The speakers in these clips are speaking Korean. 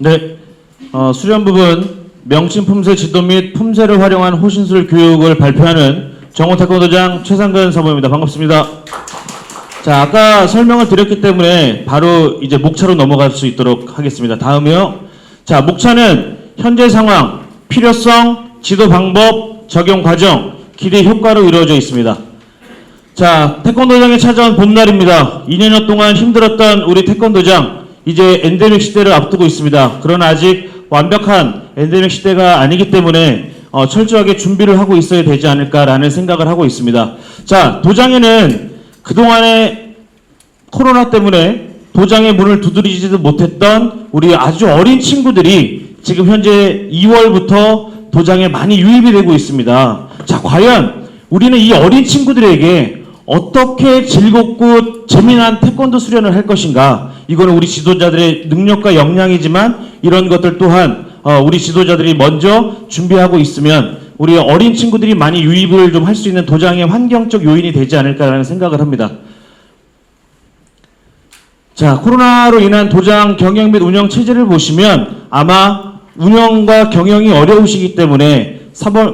네, 수련 부분 명칭 품새 지도 및 품새를 활용한 호신술 교육을 발표하는 정호 태권도장 최상근 사모입니다. 반갑습니다. 자, 아까 설명을 드렸기 때문에 바로 이제 목차로 넘어갈 수 있도록 하겠습니다. 다음이요. 자, 목차는 현재 상황, 필요성, 지도 방법, 적용 과정, 기대 효과로 이루어져 있습니다. 자, 태권도장에 찾아온 봄날입니다. 2년여 동안 힘들었던 우리 태권도장, 이제 엔데믹 시대를 앞두고 있습니다. 그러나 아직 완벽한 엔데믹 시대가 아니기 때문에 철저하게 준비를 하고 있어야 되지 않을까라는 생각을 하고 있습니다. 자, 도장에는 그동안에 코로나 때문에 도장의 문을 두드리지도 못했던 우리 아주 어린 친구들이 지금 현재 2월부터 도장에 많이 유입이 되고 있습니다. 자, 과연 우리는 이 어린 친구들에게 어떻게 즐겁고 재미난 태권도 수련을 할 것인가? 이거는 우리 지도자들의 능력과 역량이지만 이런 것들 또한 우리 지도자들이 먼저 준비하고 있으면 우리 어린 친구들이 많이 유입을 좀 할 수 있는 도장의 환경적 요인이 되지 않을까라는 생각을 합니다. 자, 코로나로 인한 도장 경영 및 운영 체제를 보시면 아마 운영과 경영이 어려우시기 때문에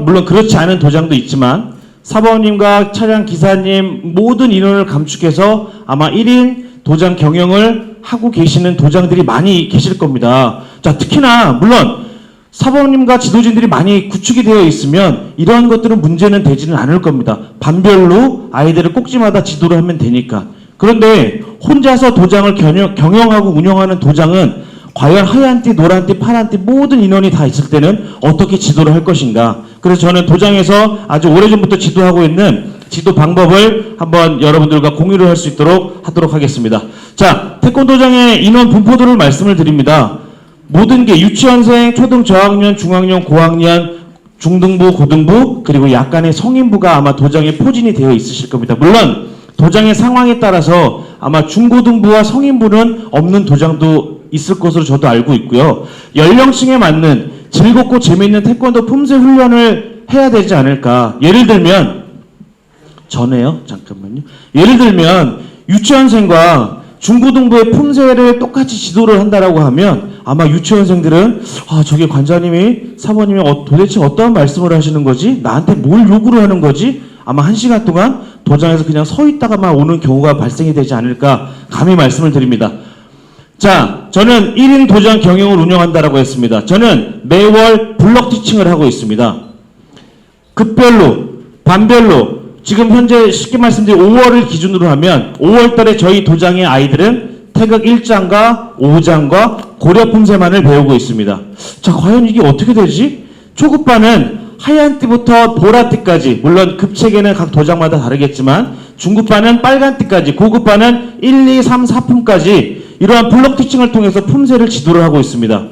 물론 그렇지 않은 도장도 있지만 사범님과 차량 기사님 모든 인원을 감축해서 아마 1인 도장 경영을 하고 계시는 도장들이 많이 계실 겁니다. 자, 특히나 물론 사범님과 지도진들이 많이 구축이 되어 있으면 이러한 것들은 문제는 되지는 않을 겁니다. 반별로 아이들을 꼭지마다 지도를 하면 되니까. 그런데 혼자서 도장을 경영하고 운영하는 도장은 과연 하얀 띠, 노란 띠, 파란 띠 모든 인원이 다 있을 때는 어떻게 지도를 할 것인가. 그래서 저는 도장에서 아주 오래전부터 지도하고 있는 지도 방법을 한번 여러분들과 공유를 할 수 있도록 하도록 하겠습니다. 자, 태권도장의 인원 분포도를 말씀을 드립니다. 모든 게 유치원생, 초등 저학년, 중학년, 고학년, 중등부, 고등부, 그리고 약간의 성인부가 아마 도장에 포진이 되어 있으실 겁니다. 물론 도장의 상황에 따라서 아마 중고등부와 성인부는 없는 도장도 있을 것으로 저도 알고 있고요. 연령층에 맞는 즐겁고 재미있는 태권도 품새 훈련을 해야 되지 않을까. 예를 들면 잠깐만요. 예를 들면 유치원생과 중고등부의 품새를 똑같이 지도를 한다라고 하면 아마 유치원생들은 저게 관장님이 사모님이 도대체 어떠한 말씀을 하시는 거지? 나한테 뭘 요구를 하는 거지? 아마 1시간 동안 도장에서 그냥 서 있다가만 오는 경우가 발생이 되지 않을까 감히 말씀을 드립니다. 자, 저는 1인 도장 경영을 운영한다라고 했습니다. 저는 매월 블럭 티칭을 하고 있습니다. 급별로, 반별로, 지금 현재 쉽게 말씀드린 5월을 기준으로 하면 5월 달에 저희 도장의 아이들은 태극 1장과 5장과 고려 품새만을 배우고 있습니다. 자, 과연 이게 어떻게 되지? 초급반은 하얀 띠부터 보라 띠까지, 물론 급체계는 각 도장마다 다르겠지만 중급반은 빨간 띠까지, 고급반은 1, 2, 3, 4품까지 이러한 블록 티칭을 통해서 품새를 지도를 하고 있습니다.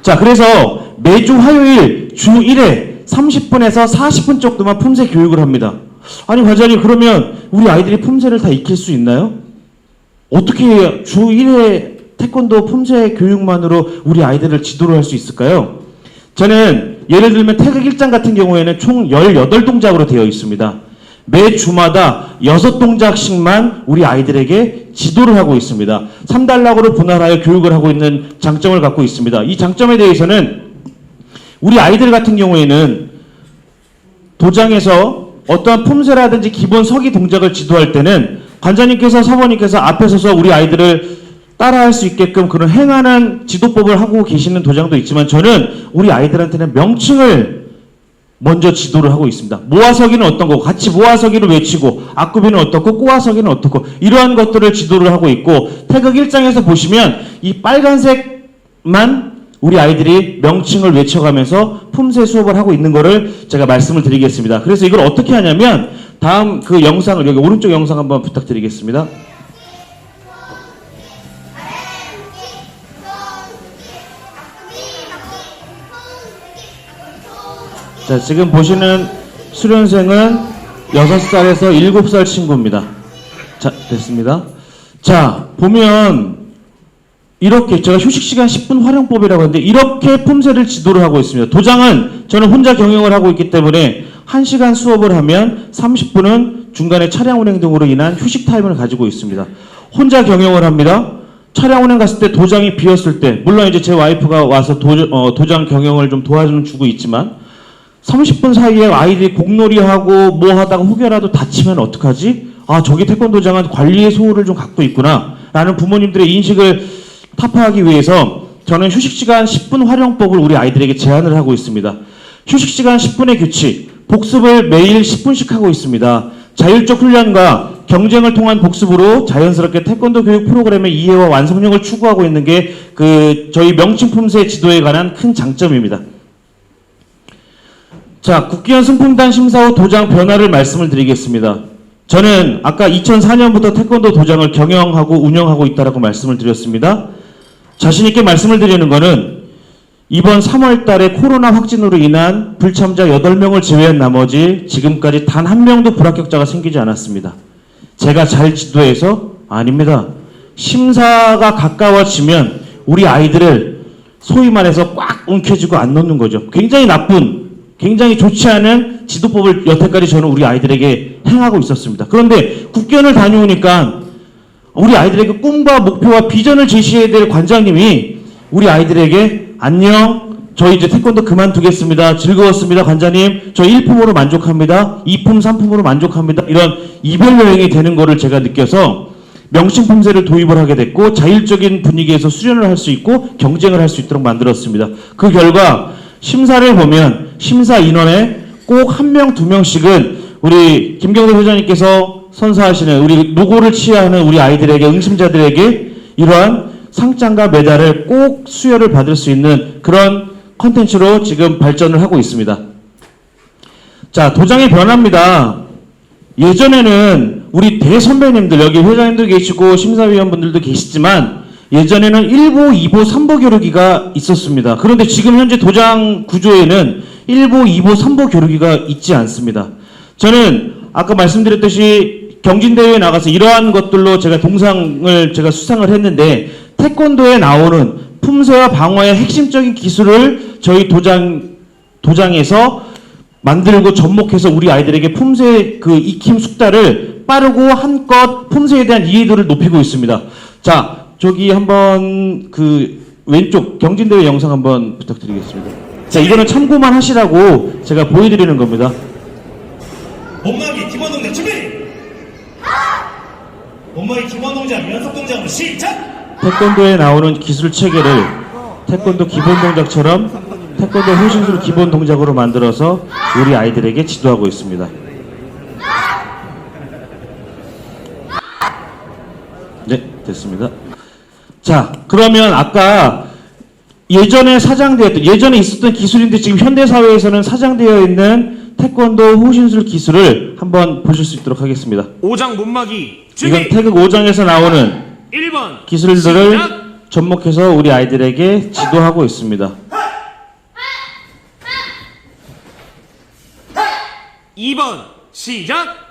자, 그래서 매주 화요일 주 1회 30분에서 40분 정도만 품새 교육을 합니다. 아니, 과장님, 그러면 우리 아이들이 품새를 다 익힐 수 있나요? 어떻게 해요? 주 1회 태권도 품새 교육만으로 우리 아이들을 지도를 할 수 있을까요? 저는 예를 들면 태극 1장 같은 경우에는 총 18동작으로 되어 있습니다. 매 주마다 6동작씩만 우리 아이들에게 지도를 하고 있습니다. 3단락으로 분할하여 교육을 하고 있는 장점을 갖고 있습니다. 이 장점에 대해서는 우리 아이들 같은 경우에는 도장에서 어떠한 품새라든지 기본 서기 동작을 지도할 때는 관장님께서 사모님께서 앞에 서서 우리 아이들을 따라할 수 있게끔 그런 행하는 지도법을 하고 계시는 도장도 있지만 저는 우리 아이들한테는 명칭을 먼저 지도를 하고 있습니다. 모아서기는 어떤 거고 같이 모아서기를 외치고 앞구비는 어떻고 꼬아서기는 어떻고 이러한 것들을 지도를 하고 있고 태극 1장에서 보시면 이 빨간색만 우리 아이들이 명칭을 외쳐가면서 품새 수업을 하고 있는 거를 제가 말씀을 드리겠습니다. 그래서 이걸 어떻게 하냐면 다음 그 영상을 여기 오른쪽 영상 한번 부탁드리겠습니다. 자, 지금 보시는 수련생은 6살에서 7살 친구입니다. 자, 됐습니다. 자, 보면 이렇게 제가 휴식시간 10분 활용법이라고 하는데 이렇게 품새를 지도를 하고 있습니다. 도장은 저는 혼자 경영을 하고 있기 때문에 1시간 수업을 하면 30분은 중간에 차량 운행 등으로 인한 휴식 타임을 가지고 있습니다. 혼자 경영을 합니다. 차량 운행 갔을 때 도장이 비었을 때, 물론 이제 제 와이프가 와서 도장 경영을 좀 도와주고 있지만 30분 사이에 아이들이 공놀이하고 뭐 하다가 혹여라도 다치면 어떡하지? 아, 저기 태권도장은 관리의 소홀을 좀 갖고 있구나 라는 부모님들의 인식을 타파하기 위해서 저는 휴식시간 10분 활용법을 우리 아이들에게 제안을 하고 있습니다. 휴식시간 10분의 규칙, 복습을 매일 10분씩 하고 있습니다. 자율적 훈련과 경쟁을 통한 복습으로 자연스럽게 태권도 교육 프로그램의 이해와 완성력을 추구하고 있는 게 저희 명칭 품새 지도에 관한 큰 장점입니다. 자, 국기원 승풍단 심사 후 도장 변화를 말씀을 드리겠습니다. 저는 아까 2004년부터 태권도 도장을 경영하고 운영하고 있다라고 말씀을 드렸습니다. 자신 있게 말씀을 드리는 거는 이번 3월 달에 코로나 확진으로 인한 불참자 8명을 제외한 나머지 지금까지 단 한 명도 불합격자가 생기지 않았습니다. 제가 잘 지도해서? 아닙니다. 심사가 가까워지면 우리 아이들을 소위 말해서 꽉 움켜쥐고 안 놓는 거죠. 굉장히 나쁜, 굉장히 좋지 않은 지도법을 여태까지 저는 우리 아이들에게 행하고 있었습니다. 그런데 국견을 다녀오니까 우리 아이들에게 꿈과 목표와 비전을 제시해야 될 관장님이 우리 아이들에게 안녕, 저 이제 태권도 그만두겠습니다. 즐거웠습니다. 관장님, 저 1품으로 만족합니다. 2품, 3품으로 만족합니다. 이런 이별 여행이 되는 거를 제가 느껴서 명칭품새를 도입을 하게 됐고 자율적인 분위기에서 수련을 할 수 있고 경쟁을 할 수 있도록 만들었습니다. 그 결과 심사를 보면 심사 인원에 꼭 1명, 2명씩은 우리 김경도 회장님께서 선사하시는 우리 노고를 취하는 우리 아이들에게, 응심자들에게 이러한 상장과 메달을 꼭 수여를 받을 수 있는 그런 컨텐츠로 지금 발전을 하고 있습니다. 자, 도장의 변화입니다. 예전에는 우리 대선배님들, 여기 회장님도 계시고 심사위원분들도 계시지만 예전에는 1보, 2보, 3보 교류기가 있었습니다. 그런데 지금 현재 도장 구조에는 1보, 2보, 3보 교류기가 있지 않습니다. 저는 아까 말씀드렸듯이 경진대회에 나가서 이러한 것들로 제가 동상을 제가 수상을 했는데 태권도에 나오는 품새와 방어의 핵심적인 기술을 저희 도장에서 만들고 접목해서 우리 아이들에게 품새 그 익힘 숙달을 빠르고 한껏 품새에 대한 이해도를 높이고 있습니다. 자, 저기 한번 그 왼쪽 경진대회 영상 한번 부탁드리겠습니다. 자, 이거는 참고만 하시라고 제가 보여드리는 겁니다. 몸마기 기본 동작 준비! 몸마기 기본 동작 연속 동작으로 시작! 태권도에 나오는 기술 체계를 태권도 기본 동작처럼 태권도 호신술 기본 동작으로 만들어서 우리 아이들에게 지도하고 있습니다. 네, 됐습니다. 자, 그러면 아까 예전에 있었던 기술인데 지금 현대사회에서는 사장되어 있는 태권도 호신술 기술을 한번 보실 수 있도록 하겠습니다. 5장 몸마기 준비! 이건 태극 5장에서 나오는 1번 기술들을 시작! 접목해서 우리 아이들에게 지도하고 있습니다. 2번 시작!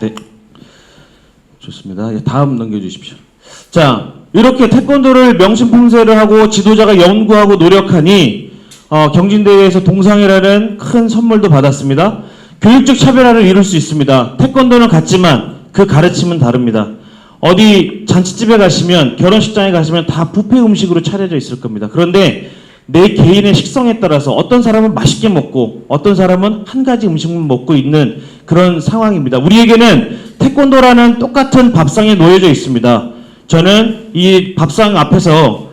네, 좋습니다. 다음 넘겨주십시오. 자, 이렇게 태권도를 명심품새를 하고 지도자가 연구하고 노력하니 경진대회에서 동상이라는 큰 선물도 받았습니다. 교육적 차별화를 이룰 수 있습니다. 태권도는 같지만 그 가르침은 다릅니다. 어디 잔치집에 가시면, 결혼식장에 가시면 다 뷔페 음식으로 차려져 있을 겁니다. 그런데 내 개인의 식성에 따라서 어떤 사람은 맛있게 먹고 어떤 사람은 한 가지 음식만 먹고 있는 그런 상황입니다. 우리에게는 태권도라는 똑같은 밥상에 놓여져 있습니다. 저는 이 밥상 앞에서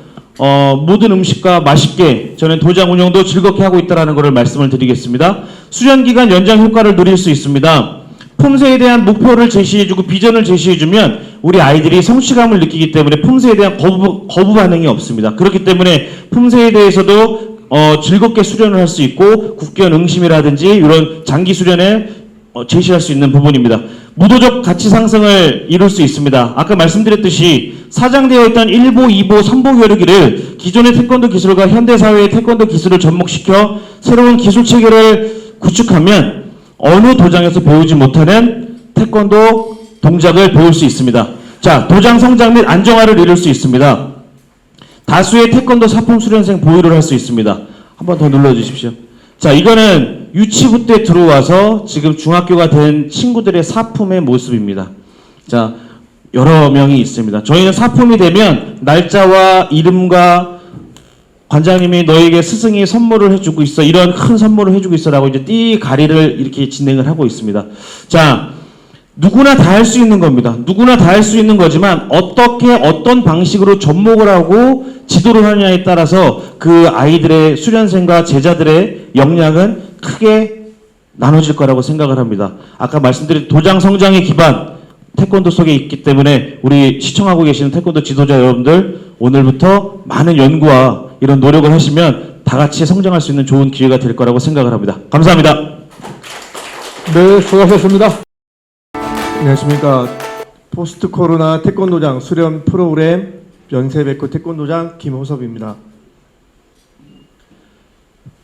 모든 음식과 맛있게 저는 도장 운영도 즐겁게 하고 있다는 것을 말씀을 드리겠습니다. 수련기간 연장 효과를 누릴 수 있습니다. 품새에 대한 목표를 제시해주고 비전을 제시해주면 우리 아이들이 성취감을 느끼기 때문에 품새에 대한 거부 반응이 없습니다. 그렇기 때문에 품새에 대해서도 즐겁게 수련을 할 수 있고 국견 응심이라든지 이런 장기 수련에 제시할 수 있는 부분입니다. 무도적 가치 상승을 이룰 수 있습니다. 아까 말씀드렸듯이 사장되어 있던 1보, 2보, 3보 교류기를 기존의 태권도 기술과 현대사회의 태권도 기술을 접목시켜 새로운 기술 체계를 구축하면 어느 도장에서 배우지 못하는 태권도 동작을 배울 수 있습니다. 자, 도장 성장 및 안정화를 이룰 수 있습니다. 다수의 태권도 사품 수련생 보유를 할 수 있습니다. 한 번 더 눌러주십시오. 자, 이거는 유치부 때 들어와서 지금 중학교가 된 친구들의 사품의 모습입니다. 자, 여러 명이 있습니다. 저희는 사품이 되면 날짜와 이름과 관장님이 너에게 스승이 선물을 해주고 있어. 이런 큰 선물을 해주고 있어라고 이제 띠가리를 이렇게 진행을 하고 있습니다. 자, 누구나 다 할 수 있는 겁니다. 누구나 다 할 수 있는 거지만 어떻게 어떤 방식으로 접목을 하고 지도를 하느냐에 따라서 그 아이들의 수련생과 제자들의 역량은 크게 나눠질 거라고 생각을 합니다. 아까 말씀드린 도장 성장의 기반 태권도 속에 있기 때문에 우리 시청하고 계시는 태권도 지도자 여러분들 오늘부터 많은 연구와 이런 노력을 하시면 다 같이 성장할 수 있는 좋은 기회가 될 거라고 생각을 합니다. 감사합니다. 네, 수고하셨습니다. 안녕하십니까. 포스트 코로나 태권도장 수련 프로그램 연세백호 태권도장 김호섭입니다.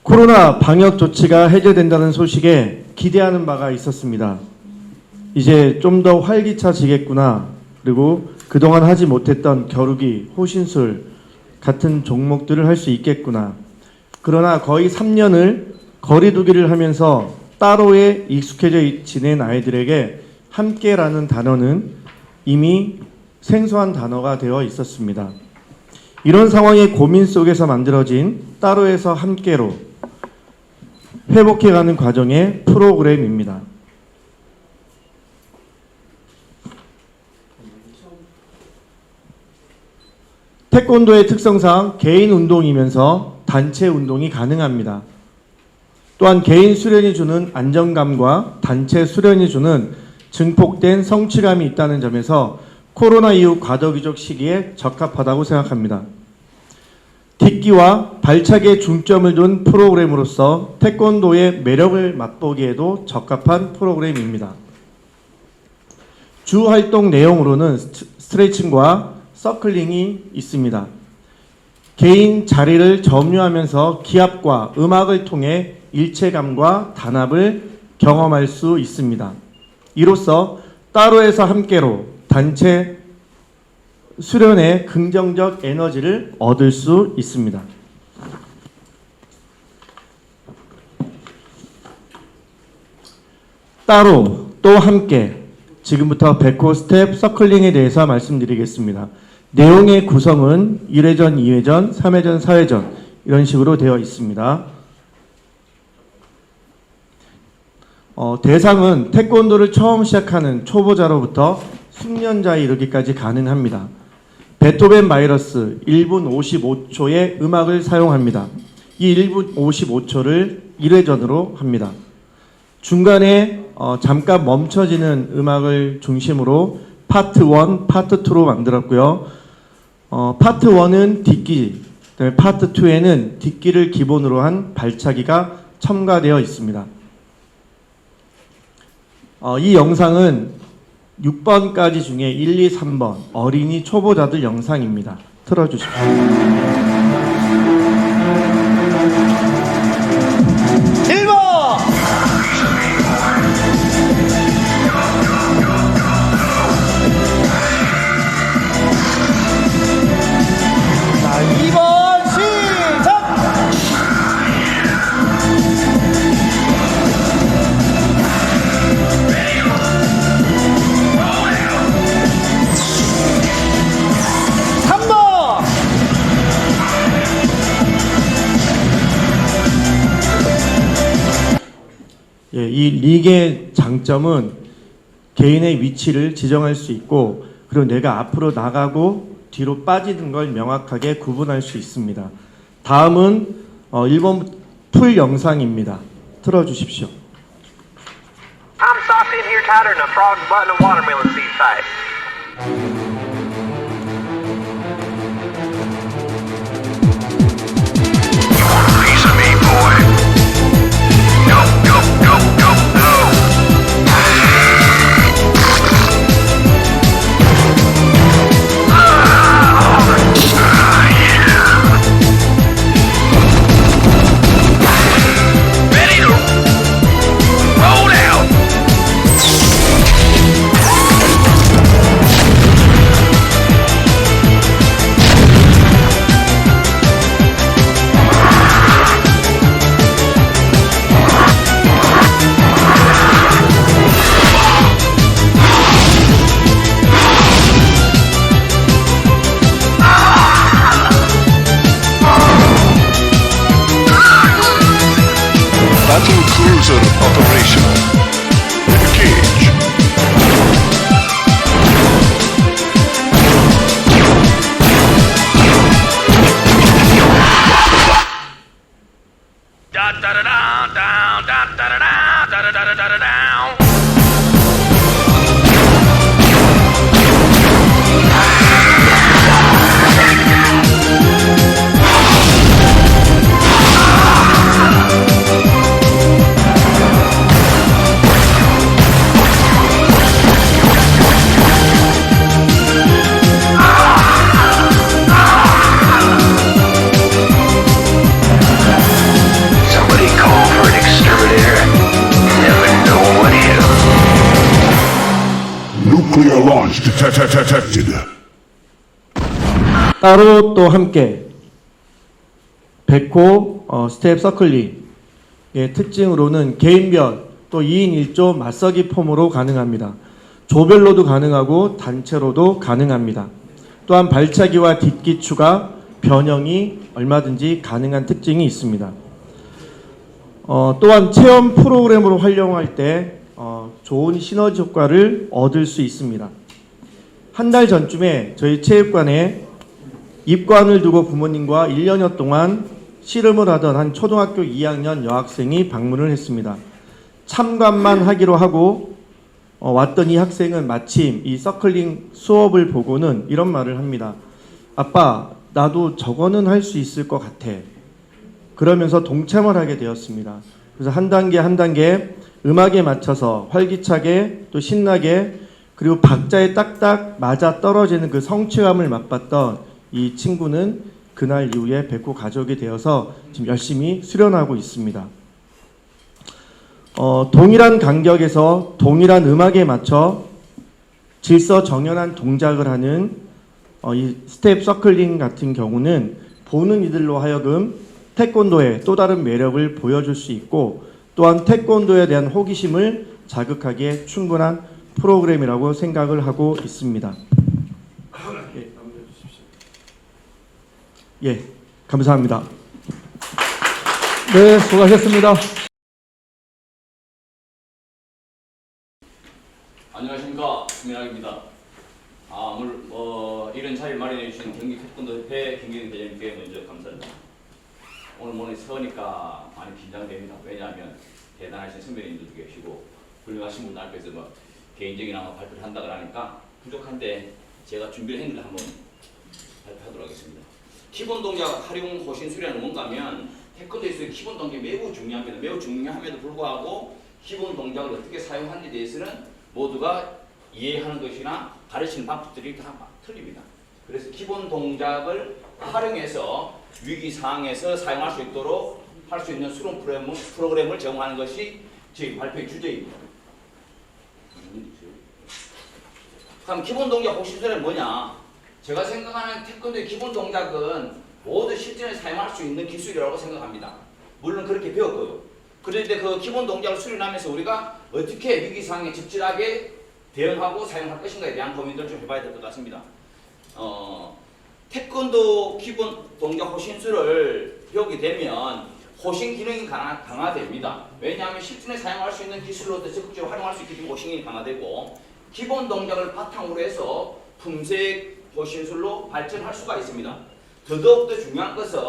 코로나 방역 조치가 해제된다는 소식에 기대하는 바가 있었습니다. 이제 좀 더 활기차지겠구나. 그리고 그동안 하지 못했던 겨루기, 호신술 같은 종목들을 할 수 있겠구나. 그러나 거의 3년을 거리두기를 하면서 따로에 익숙해져 지낸 아이들에게 함께라는 단어는 이미 생소한 단어가 되어 있었습니다. 이런 상황의 고민 속에서 만들어진 따로에서 함께로 회복해가는 과정의 프로그램입니다. 태권도의 특성상 개인 운동이면서 단체 운동이 가능합니다. 또한 개인 수련이 주는 안정감과 단체 수련이 주는 증폭된 성취감이 있다는 점에서 코로나 이후 과도기적 시기에 적합하다고 생각합니다. 딛기와 발차기에 중점을 둔 프로그램으로서 태권도의 매력을 맛보기에도 적합한 프로그램입니다. 주 활동 내용으로는 스트레칭과 서클링이 있습니다. 개인 자리를 점유하면서 기압과 음악을 통해 일체감과 단합을 경험할 수 있습니다. 이로써 따로에서 함께로 단체 수련의 긍정적 에너지를 얻을 수 있습니다. 따로 또 함께 지금부터 백호 스텝 서클링에 대해서 말씀드리겠습니다. 내용의 구성은 1회전, 2회전, 3회전, 4회전 이런 식으로 되어 있습니다. 대상은 태권도를 처음 시작하는 초보자로부터 숙련자에 이르기까지 가능합니다. 베토벤 바이러스 1분 55초의 음악을 사용합니다. 이 1분 55초를 1회전으로 합니다. 중간에 잠깐 멈춰지는 음악을 중심으로 파트 1, 파트 2로 만들었고요. 파트 1은 딛기, 그다음에 파트 2에는 딛기를 기본으로 한 발차기가 첨가되어 있습니다. 이 영상은 6번까지 중에 1, 2, 3번 어린이 초보자들 영상입니다. 틀어주십시오. 1번! 자, 2번 시작! 예, 이 리그의 장점은 개인의 위치를 지정할 수 있고 그리고 내가 앞으로 나가고 뒤로 빠지는 걸 명확하게 구분할 수 있습니다. 다음은 1번 풀 영상입니다. 틀어주십시오. I'm socked in here tighter than a frog's butt in a watermelon seed tight. Piece of me, boy. Go, go, go, go, go. Ready to roll out. Operational. Engage. Da da da da down, da da da da da da da da da down. Somebody call for an exterminator. Never know what hit 'em. Nuclear launch detected. 따로 또 함께 백호 스텝 서클링의 특징으로는 개인별 또 2인 1조 맞서기 폼으로 가능합니다. 조별로도 가능하고 단체로도 가능합니다. 또한 발차기와 딛기 추가, 변형이 얼마든지 가능한 특징이 있습니다. 또한 체험 프로그램으로 활용할 때 좋은 시너지 효과를 얻을 수 있습니다. 한 달 전쯤에 저희 체육관에 입관을 두고 부모님과 1년여 동안 씨름을 하던 한 초등학교 2학년 여학생이 방문을 했습니다. 참관만 하기로 하고 왔던 이 학생은 마침 이 서클링 수업을 보고는 이런 말을 합니다. 아빠, 나도 저거는 할 수 있을 것 같아. 그러면서 동참을 하게 되었습니다. 그래서 한 단계 한 단계 음악에 맞춰서 활기차게 또 신나게 그리고 박자에 딱딱 맞아 떨어지는 그 성취감을 맛봤던 이 친구는 그날 이후에 백호 가족이 되어서 지금 열심히 수련하고 있습니다. 동일한 간격에서 동일한 음악에 맞춰 질서정연한 동작을 하는 이 스텝 서클링 같은 경우는 보는 이들로 하여금 태권도의 또 다른 매력을 보여줄 수 있고 또한 태권도에 대한 호기심을 자극하기에 충분한 프로그램이라고 생각을 하고 있습니다. 예, 감사합니다. 네, 수고하셨습니다. 안녕하십니까, 김민학입니다. 오늘 이런 자리를 마련해 주신 경기 태권도협회 김경희 대장님께 먼저 감사드립니다. 오늘 서니까 많이 긴장됩니다. 왜냐하면 대단하신 선배님들도 계시고 훌륭하신 분들 앞에서 개인적인 발표를 한다고 하니까 부족한데 제가 준비를 했는데 한번 발표하도록 하겠습니다. 기본 동작 활용 호신술이라는 뭔가 하면 태권도에서 기본 동작이 매우 중요합니다. 매우 중요함에도 불구하고 기본 동작을 어떻게 사용하는지에 대해서는 모두가 이해하는 것이나 가르치는 방법들이 다 틀립니다. 그래서 기본 동작을 활용해서 위기 상황에서 사용할 수 있도록 할 수 있는 수련 프로그램을 제공하는 것이 저희 발표의 주제입니다. 그럼 기본 동작 호신술은 뭐냐? 제가 생각하는 태권도의 기본 동작은 모두 실전에 사용할 수 있는 기술이라고 생각합니다. 물론 그렇게 배웠고요. 그런데 그 기본 동작을 수련하면서 우리가 어떻게 위기 상황에 적절하게 대응하고 사용할 것인가에 대한 고민들을 좀 해봐야 될 것 같습니다. 태권도 기본 동작 호신술을 배우게 되면 호신 기능이 강화됩니다. 왜냐하면 실전에 사용할 수 있는 기술로도 적극적으로 활용할 수 있기 때문에 호신 기능이 강화되고 기본 동작을 바탕으로 해서 품색 호신술로 발전할 수가 있습니다. 더더욱 더 중요한 것은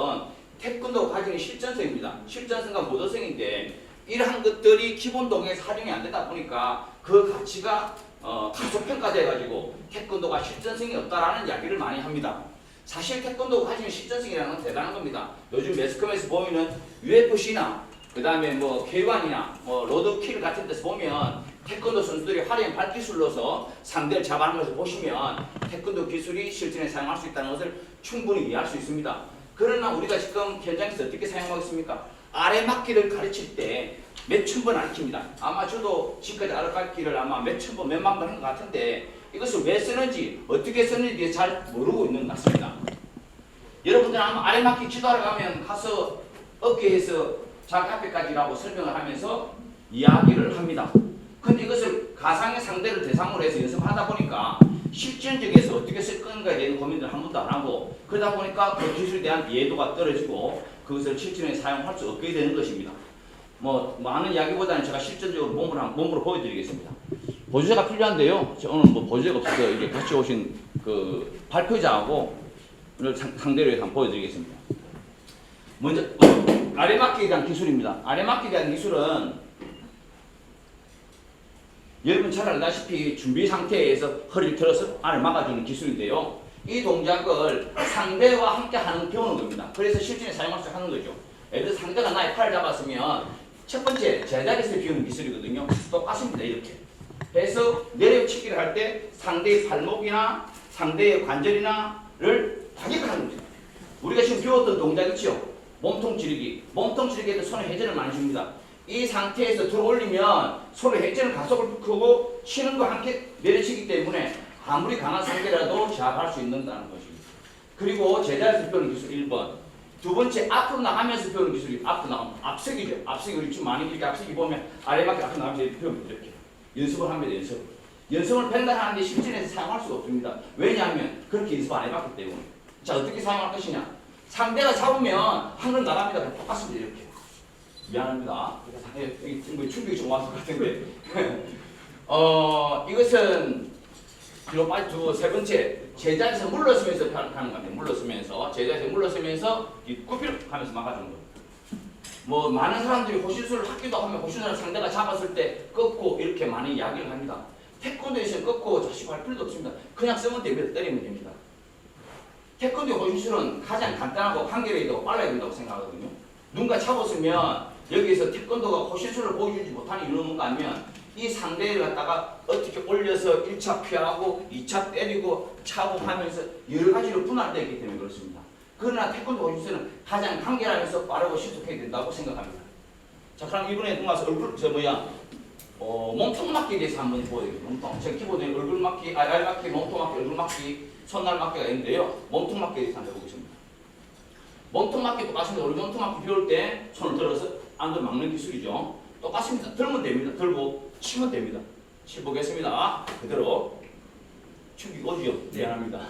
태권도가 가지는 실전성입니다. 실전성과 모도성인데 이러한 것들이 기본 동작에서 활용이 안 되다 보니까 그 가치가 가소평가돼가지고 태권도가 실전성이 없다라는 이야기를 많이 합니다. 사실 태권도가 가지는 실전성이라는 건 대단한 겁니다. 요즘 매스컴에서 보이는 UFC나 그 다음에 K1이나 로드킬 같은 데서 보면 태권도 선수들이 화려한 발기술로서 상대를 잡아하는 것을 보시면 태권도 기술이 실전에 사용할 수 있다는 것을 충분히 이해할 수 있습니다. 그러나 우리가 지금 현장에서 어떻게 사용하겠습니까? 아래막기를 가르칠 때 몇천 번 가르칩니다. 아마 저도 지금까지 아래막기를 아마 몇천 번, 몇만 번 한 것 같은데 이것을 왜 쓰는지, 어떻게 쓰는지 잘 모르고 있는 것 같습니다. 여러분들 아마 아래막기 지도하러 가면 가서 어깨에서 자기 앞에까지라고 설명을 하면서 이야기를 합니다. 근데 이것을 가상의 상대를 대상으로 해서 연습하다 보니까 실전적에서 어떻게 쓸 건가에 대한 고민을 한 번도 안 하고 그러다 보니까 그 기술에 대한 이해도가 떨어지고 그것을 실전에 사용할 수 없게 되는 것입니다. 뭐 많은 이야기보다는 제가 실전적으로 몸으로 보여드리겠습니다. 보조자가 필요한데요. 오늘 뭐 보조자가 없어서 이게 같이 오신 그 발표자하고 오늘 상대로 한번 보여드리겠습니다. 먼저 아래막기에 대한 기술입니다. 아래막기에 대한 기술은 여러분 잘 알다시피 준비 상태에서 허리를 들어서 안을 막아주는 기술인데요. 이 동작을 상대와 함께 하는 배우는 겁니다. 그래서 실전에 사용할 수 하는 거죠. 예를 들어 상대가 나의 팔을 잡았으면 첫 번째 제자리에서 비우는 기술이거든요. 똑같습니다. 이렇게 해서 내려치기를 할 때 상대의 발목이나 상대의 관절이나를 타격하는 거죠. 우리가 지금 배웠던 동작 있죠? 몸통 찌르기. 몸통 찌르기에도 손에 회전을 많이 줍니다. 이 상태에서 들어올리면 손에 회전을 가속을 크고 치는 거 함께 내려치기 때문에 아무리 강한 상대라도 제압할 수 있는다는 것입니다. 그리고 제자리에서 배우는 기술 1번. 두 번째, 앞으로 나가면서 배우는 기술이 앞으로 나가면 앞서기죠. 앞서기 우리 지금 많이 이렇게 앞서기 보면 아래밖에 앞으로 나가면서 이렇게 배우면 이렇게 연습을 합니다. 연습을 팽달하는데 실전에서 사용할 수가 없습니다. 왜냐하면 그렇게 연습 안 해봤기 때문에. 자, 어떻게 사용할 것이냐? 상대가 잡으면 한 걸 나갑니다. 그냥 똑같습니다. 이렇게. 미안합니다. 여기 충격이 좀 왔을 것 같은데. 이것은 뒤로 빠지고 세 번째, 제자리에서 물러서면서 하는 겁니다. 물러서면서 제자리에서 물러서면서 굽히를 하면서 막아주는 겁니다. 뭐 많은 사람들이 호신술을 하기도 하면 호신술을 상대가 잡았을 때 꺾고 이렇게 많이 이야기를 합니다. 태권도에서는 꺾고 자시고 할 필요도 없습니다. 그냥 쓰면 됩니다. 때리면 됩니다. 태권도 호신술은 가장 간단하고 한결이도 빨라야 된다고 생각하거든요. 누군가 잡았으면 여기에서 태권도가 호신술을 보여주지 못하는 이유는 뭔가 하면 이 상대를 갖다가 어떻게 올려서 1차 피하고 2차 때리고 차고 하면서 여러 가지로 분할되기 때문에 그렇습니다. 그러나 태권도 호신술은 가장 간결하면서 빠르고 신속해야 된다고 생각합니다. 자, 그럼 이번에 넘어가서 몸통 맞기에 대해서 한번 보여드릴게요. 몸통. 제가 기본에 얼굴 맞기, 알 맞기, 몸통 맞기, 얼굴 맞기, 손날 맞기가 있는데요. 몸통 맞기에 대해서 한번 해보겠습니다. 몸통 맞기 똑같습니다. 우리 몸통 맞기 배울 때 손을 들어서 안으로 막는 기술이죠. 똑같습니다. 들면 됩니다. 들고 치면 됩니다. 치보겠습니다. 그대로 축이 오죠. 미안합니다.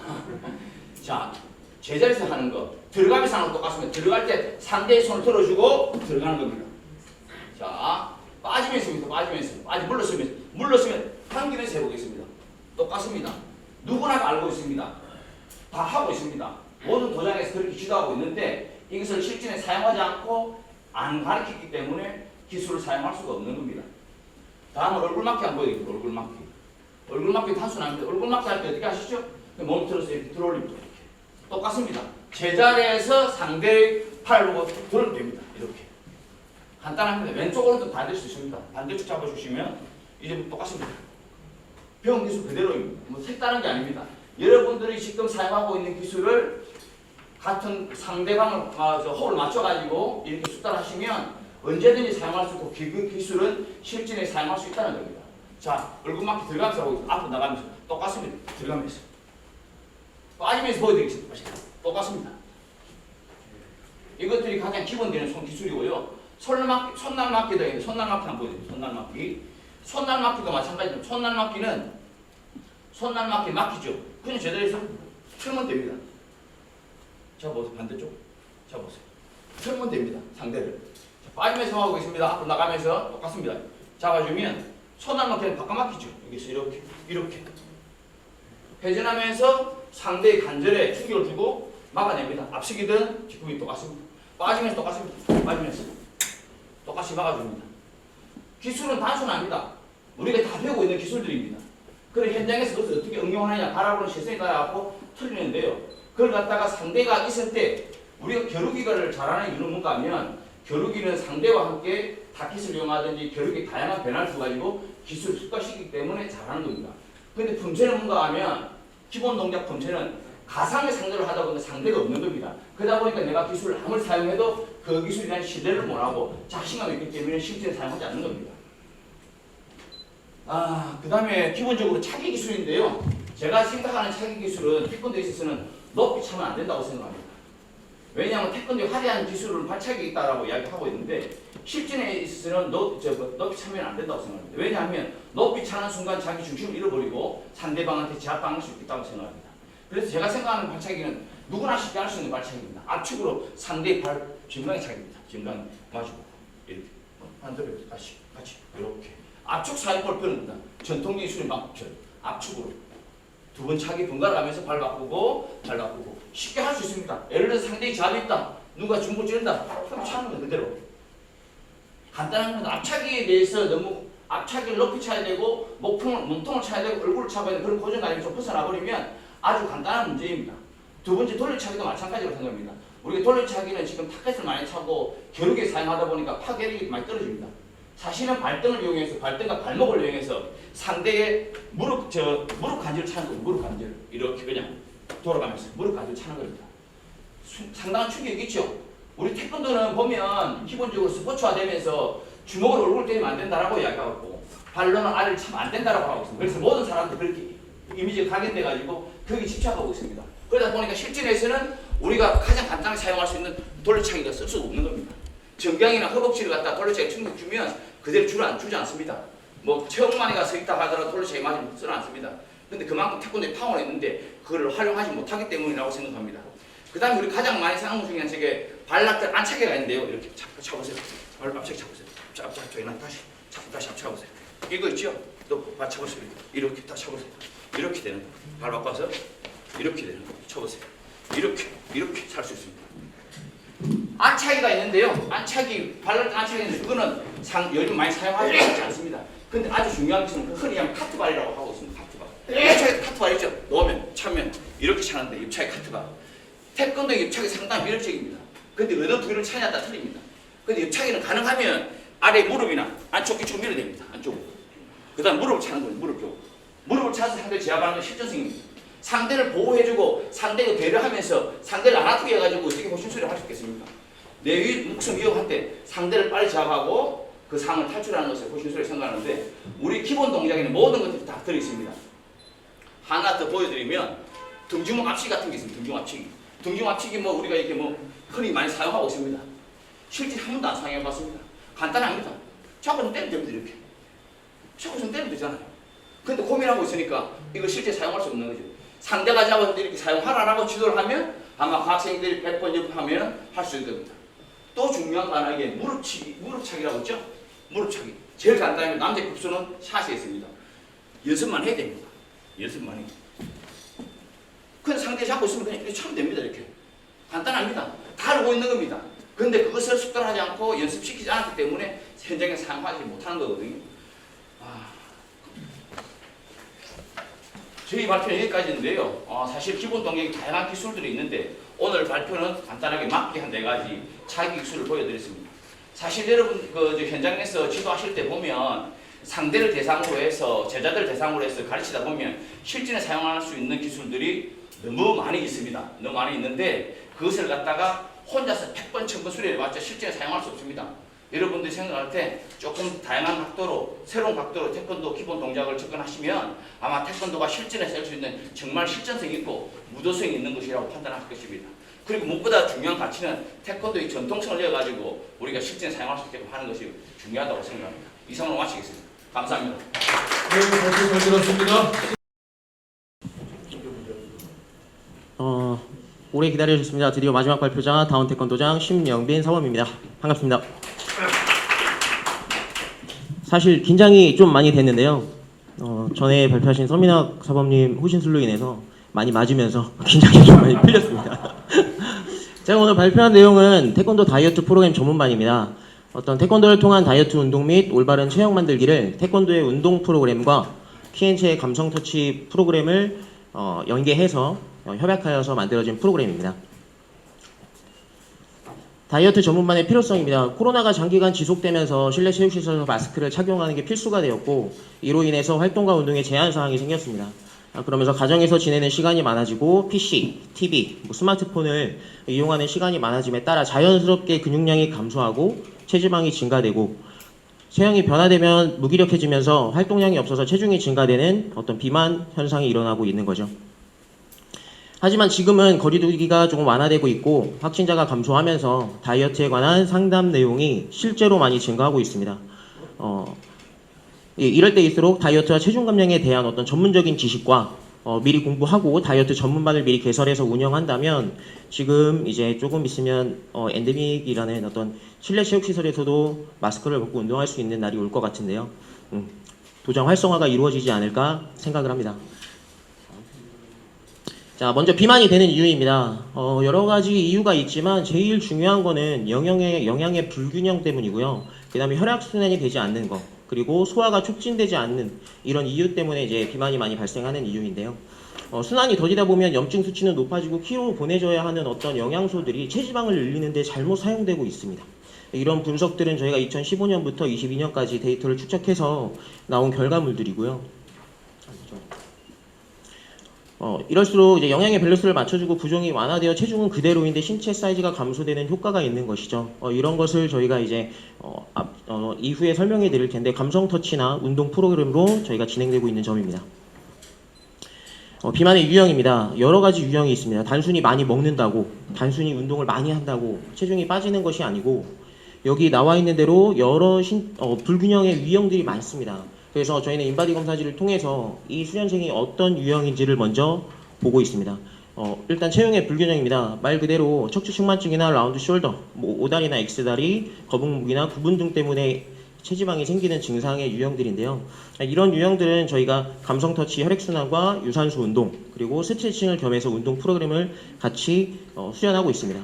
자, 제자리에서 하는 거 들어가면서 하는 거 똑같습니다. 들어갈 때 상대의 손을 들어주고 들어가는 겁니다. 자, 빠지면서부터 물러서면 당기면서 해보겠습니다. 똑같습니다. 누구나 알고 있습니다. 다 하고 있습니다. 모든 도장에서 그렇게 지도하고 있는데 이것을 실전에 사용하지 않고 안 가르쳤기 때문에 기술을 사용할 수가 없는 겁니다. 다음은 얼굴 막기 한번 보여드릴게요. 얼굴 막기. 얼굴 막기 단순합니다. 얼굴 막기 할 때 어떻게 하시죠? 몸 들어서 이렇게 들어올립니다. 이렇게. 똑같습니다. 제자리에서 상대의 팔을 보고 들어오면 됩니다. 이렇게. 간단합니다. 왼쪽 오른쪽 다 될 수 있습니다. 반대쪽 잡아주시면 이제 똑같습니다. 배운 기술 그대로입니다. 뭐 색다른 게 아닙니다. 여러분들이 지금 사용하고 있는 기술을 같은 상대방을 호흡을 맞춰가지고 이렇게 숙달하시면 언제든지 사용할 수 있고 그 기술은 실전에 사용할 수 있다는 겁니다. 자, 얼굴 막기 들어가면서 하고 있습니다. 앞으로 나가면서 똑같습니다. 들어가면서 빠지면서 보여드리겠습니다. 똑같습니다. 이것들이 가장 기본되는 손 기술이고요. 손날 막기도 있는데 손날 막기 한번 보여드릴게요. 손날 막기. 손날 막기도 마찬가지입니다. 손날 막기 막히죠. 그냥 제자리에서 틀면 됩니다. 잡아보세요. 반대쪽. 잡아보세요. 틀면 됩니다. 상대를. 자, 빠지면서 하고 있습니다. 앞으로 나가면서 똑같습니다. 잡아주면 손날 막기는 바꿔 막히죠. 여기서 이렇게. 회전하면서 상대의 관절에 충격을 주고 막아냅니다. 앞서기든 뒷구기 똑같습니다. 빠지면서 똑같습니다. 빠지면서 똑같이 막아줍니다. 기술은 단순합니다. 우리가 다 배우고 있는 기술들입니다. 그럼 현장에서 그것을 어떻게 응용하느냐 바라보는 시선에 따라서 틀리는데요. 그걸 갖다가 상대가 있을 때 우리가 겨루기를 잘하는 이유는 뭔가 하면 겨루기는 상대와 함께 타깃을 이용하든지 겨루기 다양한 변화를 줘가지고 기술을 특화시키기 때문에 잘하는 겁니다. 근데 품새는 뭔가 하면 기본 동작 품새는 가상의 상대를 하다 보니까 상대가 없는 겁니다. 그러다 보니까 내가 기술을 아무리 사용해도 그 기술에 대한 신뢰를 못하고 자신감이 있기 때문에 실제로 사용하지 않는 겁니다. 그 다음에 기본적으로 차기 기술인데요. 제가 생각하는 차기 기술은 태권도에 있어서는 높이 차면 안 된다고 생각합니다. 왜냐하면 태권도에 화려한 기술은 발차기 있다라고 이야기하고 있는데 실전에 있어서는 높이 차면 안 된다고 생각합니다. 왜냐하면 높이 차는 순간 자기 중심을 잃어버리고 상대방한테 제압당할 수 있다고 생각합니다. 그래서 제가 생각하는 발차기는 누구나 쉽게 할 수 있는 발차기입니다. 압축으로 상대의 발 정강이 차기입니다. 정강이 마주보고 이렇게 하나 더 같이 이렇게 압축 사이클 펴는다. 전통 기술이 압축으로 두 번 차기 번갈아 가면서 발 바꾸고 쉽게 할 수 있습니다. 예를 들어서 상대의 잡이 있다. 누가 중고 찌른다. 그럼 차는 건 그대로. 간단한 건 앞차기에 대해서 너무 앞차기를 높이 차야 되고 몸통을 차야 되고 얼굴을 차야 되고 그런 고정관념에서 벗어나 버리면 아주 간단한 문제입니다. 두 번째 돌려차기도 마찬가지로 생각합니다. 우리가 돌려차기는 지금 타켓을 많이 차고 겨루게 사용하다 보니까 파괴력이 많이 떨어집니다. 사실은 발등을 이용해서 발등과 발목을 이용해서 상대의 무릎 관절을 차는 거예요. 무릎 관절 이렇게 그냥 돌아가면서 무릎 관절 차는 겁니다. 상당한 충격이 있죠. 우리 태권도는 보면 기본적으로 스포츠화되면서 주먹을 얼굴 때리면 안 된다라고 이야기하고 발로는 알을 차면 안 된다라고 하고 있습니다. 그래서 모든 사람들이 그렇게 이미지가 각인돼가지고 거기 집착하고 있습니다. 그러다 보니까 실전에서는 우리가 가장 간단하게 사용할 수 있는 돌려차기가 쓸 수가 없는 겁니다. 정강이나 허벅지를 갖다 돌려차기 충격 주면 그대로 줄을 안 주지 않습니다. 뭐 체육만이가 서 있다 하더라도 돌려차기 맞으면 쓰는 않습니다. 근데 그만큼 태권도에 파워가 있는데 그걸 활용하지 못하기 때문이라고 생각합니다. 그 다음에 우리 가장 많이 사용하는 중에 저게 발락들 안차기가 있는데요. 이렇게 차보세요. 발 앞차기 차보세요. 앞차기 다시 차보세요. 이거 있죠? 또 차보세요. 이렇게 다 차보세요. 이렇게 되는 거. 발 바꿔서 이렇게 되는 거. 쳐보세요. 이렇게 찰 수 있습니다. 안차기가 있는데요. 발락 안차기인데 그거는 요즘 많이 사용하지 않습니다. 근데 아주 중요한 것은 흔히 하면 카트발이라고 하고 있습니다. 카트발. 카트발 있죠? 놓으면 차면 이렇게 차는데 옆차기 카트발. 태권도의 옆차기 상당히 매력적입니다. 근데 어느 부위를 차냐에 따라 틀립니다. 근데 옆차기는 가능하면 아래 무릎이나 안쪽 이쪽으로 밀어야 됩니다. 안쪽으로. 그 다음 무릎을 차는 거예요. 무릎 쪽. 무릎을 차서 상대를 제압하는 건 실전성입니다. 상대를 보호해주고 상대를 배려하면서 상대를 안 아프게 해가지고 어떻게 호신술을 할 수 있겠습니까? 내 목숨 위협할 때 상대를 빨리 제압하고 그 상을 탈출하는 것을 호신술을 생각하는데 우리 기본 동작에는 모든 것들이 다 들어있습니다. 하나 더 보여드리면 등주먹 압치기 같은 게 있습니다. 등주먹 압치기. 등주먹 압치기 뭐 우리가 이렇게 뭐 흔히 많이 사용하고 있습니다. 실제 한 번도 안 사용해봤습니다. 간단합니다. 자꾸 좀 때리면 됩니다. 이렇게. 자꾸 좀 때리면 되잖아요. 근데 고민하고 있으니까 이거 실제 사용할 수 없는 거죠. 상대가 잡아서 이렇게 사용하라고 지도를 하면 아마 그 학생들이 100번 연습하면 할 수 있을 겁니다. 또 중요한 거 하나 이게 무릎차기라고 했죠? 무릎차기. 제일 간단하면 남자 급수는 샷이 있습니다. 연습만 해야 됩니다. 연습만 해요. 그냥 상대 잡고 있으면 그냥 이렇게 차면 됩니다. 이렇게. 간단합니다. 다 알고 있는 겁니다. 근데 그것을 습관하지 않고 연습시키지 않았기 때문에 현장에 사용하지 못하는 거거든요. 저희 발표는 여기까지인데요. 사실 기본 동작이 다양한 기술들이 있는데 오늘 발표는 간단하게 막기 한 4가지 차기 기술을 보여드렸습니다. 사실 여러분 현장에서 지도하실 때 보면 상대를 대상으로 해서 제자들 대상으로 해서 가르치다 보면 실전에 사용할 수 있는 기술들이 너무 많이 있습니다. 너무 많이 있는데 그것을 갖다가 혼자서 100번, 1000번 수련해봤자 실전에 사용할 수 없습니다. 여러분들이 생각할 때 조금 다양한 각도로 새로운 각도로 태권도 기본 동작을 접근하시면 아마 태권도가 실전에서 할 수 있는 정말 실전성 있고 무도성이 있는 것이라고 판단할 것입니다. 그리고 무엇보다 중요한 가치는 태권도의 전통성을 이어가지고 우리가 실전에 사용할 수 있게끔 하는 것이 중요하다고 생각합니다. 이상으로 마치겠습니다. 감사합니다. 네, 박수 잘 들었습니다. 오래 기다려주셨습니다. 드디어 마지막 발표자 다운 태권도장 심영빈 사범입니다. 반갑습니다. 사실 긴장이 좀 많이 됐는데요. 전에 발표하신 서민학 사범님 호신술로 인해서 많이 맞으면서 긴장이 좀 많이 풀렸습니다. 제가 오늘 발표한 내용은 태권도 다이어트 프로그램 전문반입니다. 어떤 태권도를 통한 다이어트 운동 및 올바른 체형 만들기를 태권도의 운동 프로그램과 K&Ch의 감성 터치 프로그램을 연계해서 협약하여서 만들어진 프로그램입니다. 다이어트 전문반의 필요성입니다. 코로나가 장기간 지속되면서 실내 체육시설에서 마스크를 착용하는 게 필수가 되었고 이로 인해서 활동과 운동에 제한 사항이 생겼습니다. 그러면서 가정에서 지내는 시간이 많아지고 PC, TV, 스마트폰을 이용하는 시간이 많아짐에 따라 자연스럽게 근육량이 감소하고 체지방이 증가되고 체형이 변화되면 무기력해지면서 활동량이 없어서 체중이 증가되는 어떤 비만 현상이 일어나고 있는 거죠. 하지만 지금은 거리두기가 조금 완화되고 있고 확진자가 감소하면서 다이어트에 관한 상담 내용이 실제로 많이 증가하고 있습니다. 이럴 때일수록 다이어트와 체중 감량에 대한 어떤 전문적인 지식과 미리 공부하고 다이어트 전문반을 미리 개설해서 운영한다면 지금 이제 조금 있으면 엔데믹이라는 어떤 실내 체육시설에서도 마스크를 벗고 운동할 수 있는 날이 올 것 같은데요. 도장 활성화가 이루어지지 않을까 생각을 합니다. 자, 먼저 비만이 되는 이유입니다. 여러 가지 이유가 있지만 제일 중요한 거는 영양의 불균형 때문이고요. 그 다음에 혈액순환이 되지 않는 거, 그리고 소화가 촉진되지 않는 이런 이유 때문에 이제 비만이 많이 발생하는 이유인데요. 순환이 더디다 보면 염증 수치는 높아지고 피로 보내줘야 하는 어떤 영양소들이 체지방을 늘리는데 잘못 사용되고 있습니다. 이런 분석들은 저희가 2015년부터 22년까지 데이터를 추적해서 나온 결과물들이고요. 이럴수록 이제 영양의 밸런스를 맞춰주고 부종이 완화되어 체중은 그대로인데 신체 사이즈가 감소되는 효과가 있는 것이죠. 이런 것을 저희가 이제 이후에 설명해 드릴 텐데 감성 터치나 운동 프로그램으로 저희가 진행되고 있는 점입니다. 비만의 유형입니다. 여러 가지 유형이 있습니다. 단순히 많이 먹는다고, 단순히 운동을 많이 한다고 체중이 빠지는 것이 아니고 여기 나와 있는 대로 여러 불균형의 유형들이 많습니다. 그래서 저희는 인바디 검사지를 통해서 이 수련생이 어떤 유형인지를 먼저 보고 있습니다. 일단 체형의 불균형입니다. 말 그대로 척추측만증이나 라운드 숄더, 오다리나 X다리, 거북목이나 구분 등 때문에 체지방이 생기는 증상의 유형들인데요. 이런 유형들은 저희가 감성 터치 혈액순환과 유산소 운동, 그리고 스트레칭을 겸해서 운동 프로그램을 같이 수련하고 있습니다.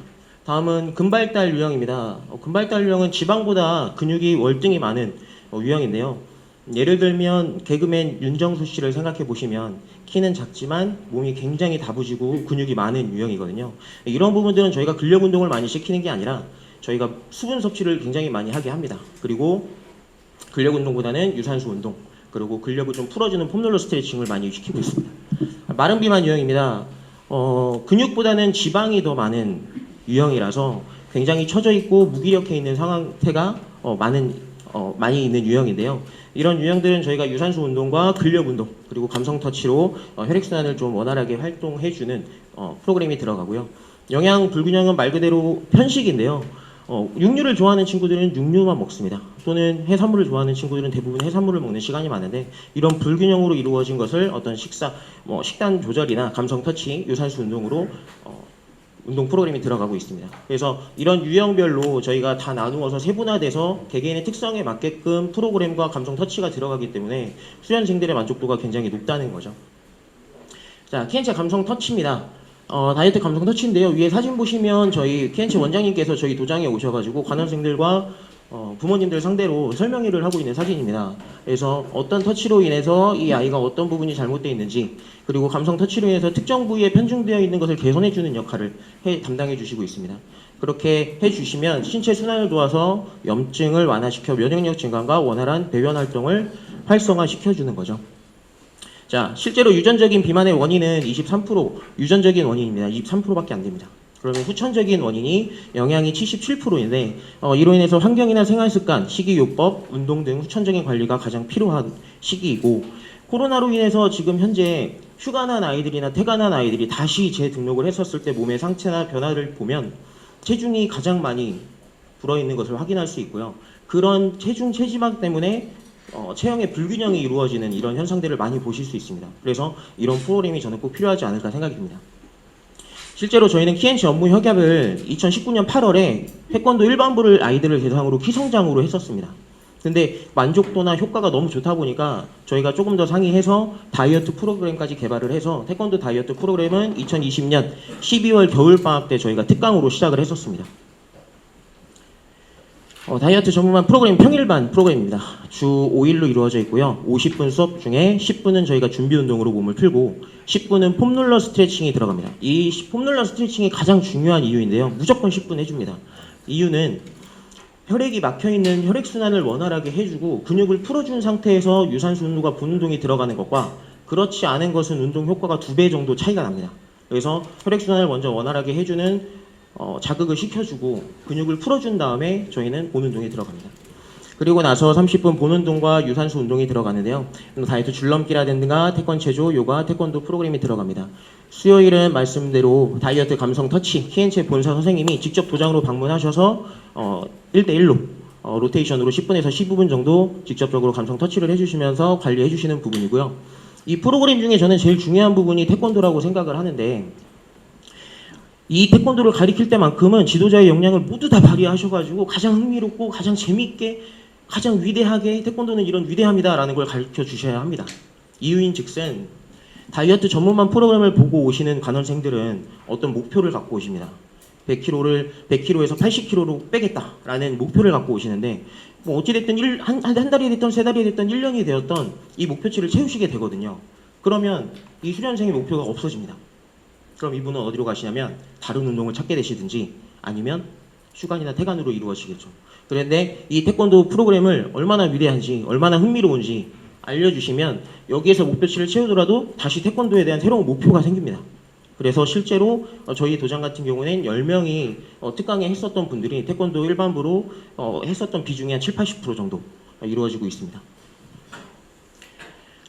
다음은 근발달 유형입니다. 근발달 유형은 지방보다 근육이 월등히 많은 유형인데요. 예를 들면 개그맨 윤정수 씨를 생각해 보시면 키는 작지만 몸이 굉장히 다부지고 근육이 많은 유형이거든요. 이런 부분들은 저희가 근력 운동을 많이 시키는 게 아니라 저희가 수분 섭취를 굉장히 많이 하게 합니다. 그리고 근력 운동보다는 유산소 운동, 그리고 근력을 좀 풀어주는 폼롤러 스트레칭을 많이 시키고 있습니다. 마른 비만 유형입니다. 근육보다는 지방이 더 많은 유형이라서 굉장히 처져 있고 무기력해 있는 상태가 많이 있는 유형인데요. 이런 유형들은 저희가 유산소 운동과 근력 운동, 그리고 감성 터치로 혈액순환을 좀 원활하게 활동해주는 프로그램이 들어가고요. 영양 불균형은 말 그대로 편식인데요. 육류를 좋아하는 친구들은 육류만 먹습니다. 또는 해산물을 좋아하는 친구들은 대부분 해산물을 먹는 시간이 많은데 이런 불균형으로 이루어진 것을 어떤 식단 조절이나 감성 터치, 유산소 운동으로 운동 프로그램이 들어가고 있습니다. 그래서 이런 유형별로 저희가 다 나누어서 세분화돼서 개개인의 특성에 맞게끔 프로그램과 감성 터치가 들어가기 때문에 수련생들의 만족도가 굉장히 높다는 거죠. 자, 키엔체 감성 터치입니다. 다이어트 감성 터치인데요. 위에 사진 보시면 저희 키엔체 원장님께서 저희 도장에 오셔가지고 관원생들과 부모님들 상대로 설명회를 하고 있는 사진입니다. 그래서 어떤 터치로 인해서 이 아이가 어떤 부분이 잘못되어 있는지, 그리고 감성 터치로 인해서 특정 부위에 편중되어 있는 것을 개선해주는 역할을 담당해 주시고 있습니다. 그렇게 해주시면 신체 순환을 도와서 염증을 완화시켜 면역력 증강과 원활한 배변 활동을 활성화시켜주는 거죠. 자, 실제로 유전적인 비만의 원인은 23%, 유전적인 원인입니다. 23%밖에 안 됩니다. 그러면 후천적인 원인이 영양이 77%인데 이로 인해서 환경이나 생활습관, 식이요법, 운동 등 후천적인 관리가 가장 필요한 시기이고, 코로나로 인해서 지금 현재 휴가 난 아이들이나 퇴가 난 아이들이 다시 재등록을 했었을 때 몸의 상태나 변화를 보면 체중이 가장 많이 불어있는 것을 확인할 수 있고요. 그런 체지방 때문에 체형의 불균형이 이루어지는 이런 현상들을 많이 보실 수 있습니다. 그래서 이런 프로그램이 저는 꼭 필요하지 않을까 생각이 듭니다. 실제로 저희는 키엔치 업무 협약을 2019년 8월에 태권도 일반부를 아이들을 대상으로 키성장으로 했었습니다. 근데 만족도나 효과가 너무 좋다 보니까 저희가 조금 더 상의해서 다이어트 프로그램까지 개발을 해서 태권도 다이어트 프로그램은 2020년 12월 겨울방학 때 저희가 특강으로 시작을 했었습니다. 다이어트 전문만 프로그램 평일반 프로그램입니다. 주 5일로 이루어져 있고요. 50분 수업 중에 10분은 저희가 준비 운동으로 몸을 풀고 10분은 폼롤러 스트레칭이 들어갑니다. 이 폼롤러 스트레칭이 가장 중요한 이유인데요. 무조건 10분 해줍니다. 이유는 혈액이 막혀있는 혈액순환을 원활하게 해주고 근육을 풀어준 상태에서 유산소 운동과 본운동이 들어가는 것과 그렇지 않은 것은 운동 효과가 2배 정도 차이가 납니다. 그래서 혈액순환을 먼저 원활하게 해주는 자극을 시켜주고 근육을 풀어준 다음에 저희는 본운동에 들어갑니다. 그리고 나서 30분 본운동과 유산소 운동이 들어가는데요. 다이어트 줄넘기라든가 태권 체조, 요가, 태권도 프로그램이 들어갑니다. 수요일은 말씀대로 다이어트 감성 터치, 키엔체 본사 선생님이 직접 도장으로 방문하셔서 1대1로 로테이션으로 10분에서 15분 정도 직접적으로 감성 터치를 해주시면서 관리해 주시는 부분이고요. 이 프로그램 중에 저는 제일 중요한 부분이 태권도라고 생각을 하는데, 이 태권도를 가리킬 때만큼은 지도자의 역량을 모두 다 발휘하셔가지고 가장 흥미롭고 가장 재밌게 가장 위대하게 태권도는 이런 위대합니다라는 걸 가르쳐 주셔야 합니다. 이유인즉슨 다이어트 전문만 프로그램을 보고 오시는 관원생들은 어떤 목표를 갖고 오십니다. 100kg에서 80kg로 빼겠다라는 목표를 갖고 오시는데, 뭐 어찌됐든 한 달이 됐던 세 달이 됐던 1년이 되었던 이 목표치를 채우시게 되거든요. 그러면 이 수련생의 목표가 없어집니다. 그럼 이분은 어디로 가시냐면 다른 운동을 찾게 되시든지 아니면 휴관이나 퇴관으로 이루어지겠죠. 그런데 이 태권도 프로그램을 얼마나 위대한지 얼마나 흥미로운지 알려주시면 여기에서 목표치를 채우더라도 다시 태권도에 대한 새로운 목표가 생깁니다. 그래서 실제로 저희 도장 같은 경우는 10명이 특강에 했었던 분들이 태권도 일반부로 했었던 비중이 한 70-80% 정도 이루어지고 있습니다.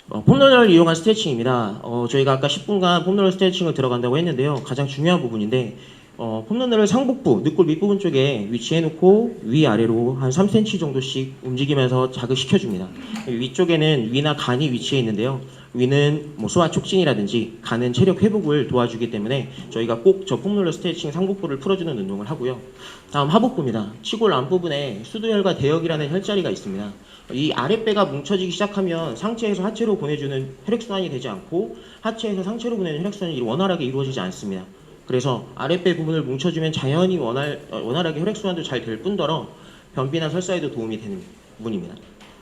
폼롤러를 이용한 스트레칭입니다. 저희가 아까 10분간 폼롤러 스트레칭을 들어간다고 했는데요. 가장 중요한 부분인데, 폼롤러를 상복부, 늑골 밑부분 쪽에 위치해 놓고 위아래로 한 3cm 정도씩 움직이면서 자극시켜줍니다. 위쪽에는 위나 간이 위치해 있는데요. 위는 뭐 소화 촉진이라든지 간은 체력 회복을 도와주기 때문에 저희가 꼭 저 폼롤러 스트레칭 상복부를 풀어주는 운동을 하고요. 다음 하복부입니다. 치골 안부분에 수두혈과 대역이라는 혈자리가 있습니다. 이 아랫배가 뭉쳐지기 시작하면 상체에서 하체로 보내주는 혈액순환이 되지 않고 하체에서 상체로 보내는 혈액순환이 원활하게 이루어지지 않습니다. 그래서 아랫배 부분을 뭉쳐주면 자연히 원활하게 혈액순환도 잘 될 뿐더러 변비나 설사에도 도움이 되는 부분입니다.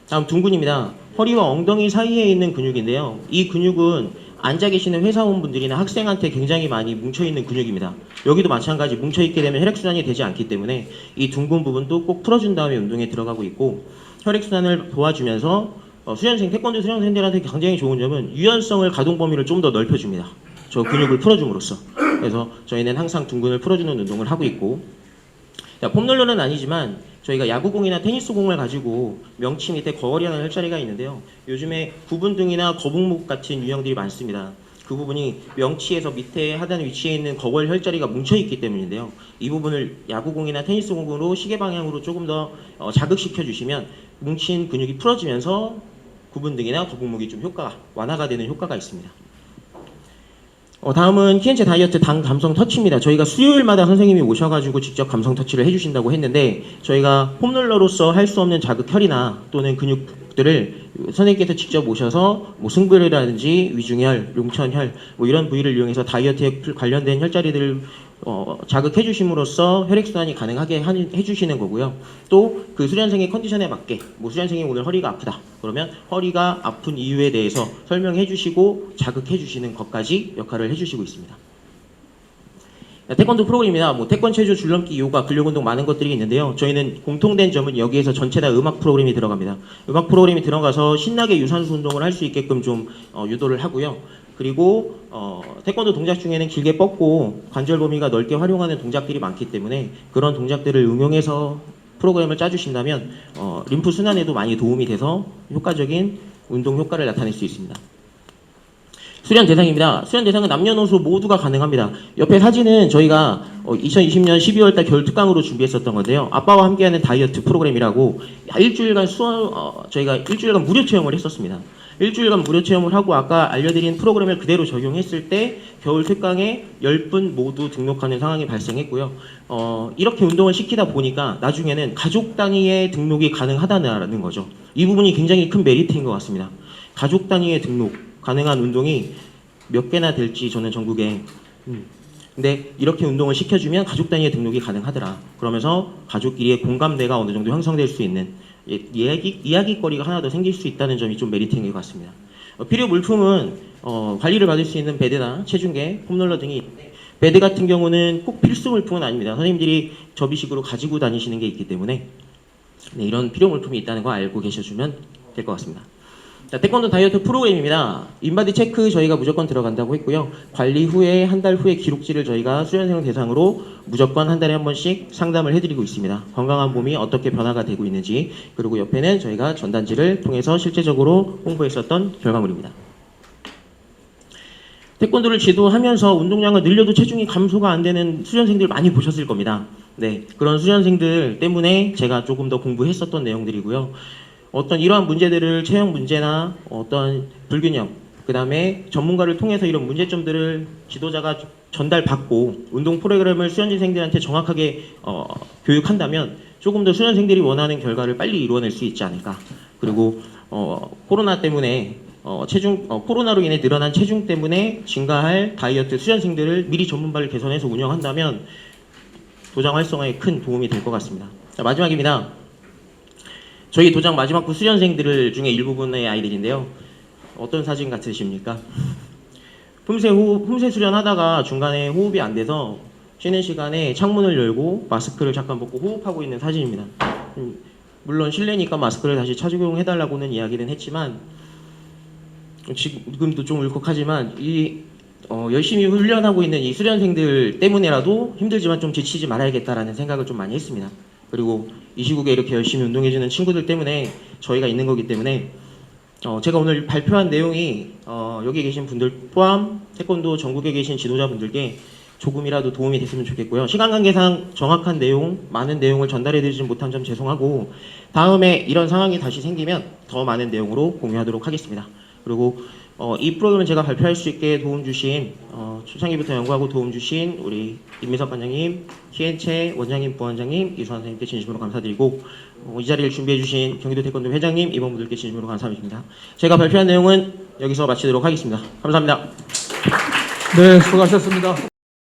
다음 둥근입니다. 허리와 엉덩이 사이에 있는 근육인데요. 이 근육은 앉아 계시는 회사원분들이나 학생한테 굉장히 많이 뭉쳐있는 근육입니다. 여기도 마찬가지 뭉쳐있게 되면 혈액순환이 되지 않기 때문에 이 둥근 부분도 꼭 풀어준 다음에 운동에 들어가고 있고, 혈액순환을 도와주면서 태권도 수련생들한테 굉장히 좋은 점은 유연성을 가동 범위를 좀 더 넓혀줍니다. 저 근육을 풀어줌으로써. 그래서 저희는 항상 둥근을 풀어주는 운동을 하고 있고, 폼롤러는 아니지만 저희가 야구공이나 테니스공을 가지고 명치 밑에 거월이라는 혈자리가 있는데요. 요즘에 구분등이나 거북목 같은 유형들이 많습니다. 그 부분이 명치에서 밑에 하단 위치에 있는 거월 혈자리가 뭉쳐있기 때문인데요. 이 부분을 야구공이나 테니스공으로 시계 방향으로 조금 더 자극시켜 주시면 뭉친 근육이 풀어지면서 구분등이나 거북목이 좀 완화가 되는 효과가 있습니다. 다음은 키엔체 다이어트 당 감성 터치입니다. 저희가 수요일마다 선생님이 오셔가지고 직접 감성 터치를 해주신다고 했는데, 저희가 폼롤러로서 할 수 없는 자극혈이나 또는 근육들을 선생님께서 직접 오셔서 뭐 승부혈이라든지 위중혈, 용천혈 뭐 이런 부위를 이용해서 다이어트에 관련된 혈자리들을 자극해 주심으로써 혈액순환이 가능하게 해주시는 거고요. 또 그 수련생의 컨디션에 맞게, 뭐 수련생이 오늘 허리가 아프다 그러면 허리가 아픈 이유에 대해서 설명해 주시고 자극해 주시는 것까지 역할을 해주시고 있습니다. 태권도 프로그램입니다. 뭐 태권 체조, 줄넘기, 요가, 근력운동 많은 것들이 있는데요. 저희는 공통된 점은 여기에서 전체 다 음악 프로그램이 들어갑니다. 음악 프로그램이 들어가서 신나게 유산소 운동을 할 수 있게끔 좀 유도를 하고요. 그리고 태권도 동작 중에는 길게 뻗고 관절 범위가 넓게 활용하는 동작들이 많기 때문에 그런 동작들을 응용해서 프로그램을 짜주신다면 림프 순환에도 많이 도움이 돼서 효과적인 운동 효과를 나타낼 수 있습니다. 수련 대상입니다. 수련 대상은 남녀노소 모두가 가능합니다. 옆에 사진은 저희가 2020년 12월달 겨울 특강으로 준비했었던 건데요. 아빠와 함께하는 다이어트 프로그램이라고 일주일간 저희가 일주일간 무료 체험을 했었습니다. 일주일간 무료 체험을 하고 아까 알려드린 프로그램을 그대로 적용했을 때 겨울 특강에 10분 모두 등록하는 상황이 발생했고요. 이렇게 운동을 시키다 보니까 나중에는 가족 단위의 등록이 가능하다는 거죠. 이 부분이 굉장히 큰 메리트인 것 같습니다. 가족 단위의 등록 가능한 운동이 몇 개나 될지 저는 전국에 근데 이렇게 운동을 시켜주면 가족 단위의 등록이 가능하더라. 그러면서 가족끼리의 공감대가 어느 정도 형성될 수 있는 이야기거리가 하나 더 생길 수 있다는 점이 좀 메리트인 것 같습니다. 필요 물품은 관리를 받을 수 있는 베드나 체중계, 폼롤러 등이 있는데 베드 같은 경우는 꼭 필수 물품은 아닙니다. 선생님들이 접이식으로 가지고 다니시는 게 있기 때문에 이런 필요 물품이 있다는 거 알고 계셔주면 될 것 같습니다. 자, 태권도 다이어트 프로그램입니다. 인바디 체크 저희가 무조건 들어간다고 했고요. 관리 후에 한 달 후에 기록지를 저희가 수련생 대상으로 무조건 한 달에 한 번씩 상담을 해드리고 있습니다. 건강한 몸이 어떻게 변화가 되고 있는지, 그리고 옆에는 저희가 전단지를 통해서 실제적으로 홍보했었던 결과물입니다. 태권도를 지도하면서 운동량을 늘려도 체중이 감소가 안 되는 수련생들 많이 보셨을 겁니다. 네, 그런 수련생들 때문에 제가 조금 더 공부했었던 내용들이고요. 어떤 이러한 문제들을 체형 문제나 어떤 불균형, 그 다음에 전문가를 통해서 이런 문제점들을 지도자가 전달받고 운동 프로그램을 수련생들한테 정확하게 교육한다면 조금 더 수련생들이 원하는 결과를 빨리 이루어낼 수 있지 않을까. 그리고 코로나 때문에 코로나로 인해 늘어난 체중 때문에 증가할 다이어트 수련생들을 미리 전문가를 개선해서 운영한다면 도장 활성화에 큰 도움이 될 것 같습니다. 자, 마지막입니다. 저희 도장 마지막부 수련생들 중에 일부분의 아이들인데요. 어떤 사진 같으십니까? 품새 수련하다가 중간에 호흡이 안 돼서 쉬는 시간에 창문을 열고 마스크를 잠깐 벗고 호흡하고 있는 사진입니다. 물론 실내니까 마스크를 다시 착용해달라고는 이야기는 했지만 지금도 좀 울컥하지만 열심히 훈련하고 있는 이 수련생들 때문에라도 힘들지만 좀 지치지 말아야겠다라는 생각을 좀 많이 했습니다. 그리고 이 시국에 이렇게 열심히 운동해주는 친구들 때문에 저희가 있는 거기 때문에 제가 오늘 발표한 내용이 여기 계신 분들 포함 태권도 전국에 계신 지도자분들께 조금이라도 도움이 됐으면 좋겠고요. 시간 관계상 정확한 내용, 많은 내용을 전달해드리지 못한 점 죄송하고 다음에 이런 상황이 다시 생기면 더 많은 내용으로 공유하도록 하겠습니다. 그리고 이 프로그램을 제가 발표할 수 있게 도움 주신 초창기부터 연구하고 도움 주신 우리 임민석 관장님, 희엔채 원장님, 부원장님, 이수환 선생님께 진심으로 감사드리고 이 자리를 준비해 주신 경기도 태권도 회장님, 임원분들께 진심으로 감사드립니다. 제가 발표한 내용은 여기서 마치도록 하겠습니다. 감사합니다. 네, 수고하셨습니다.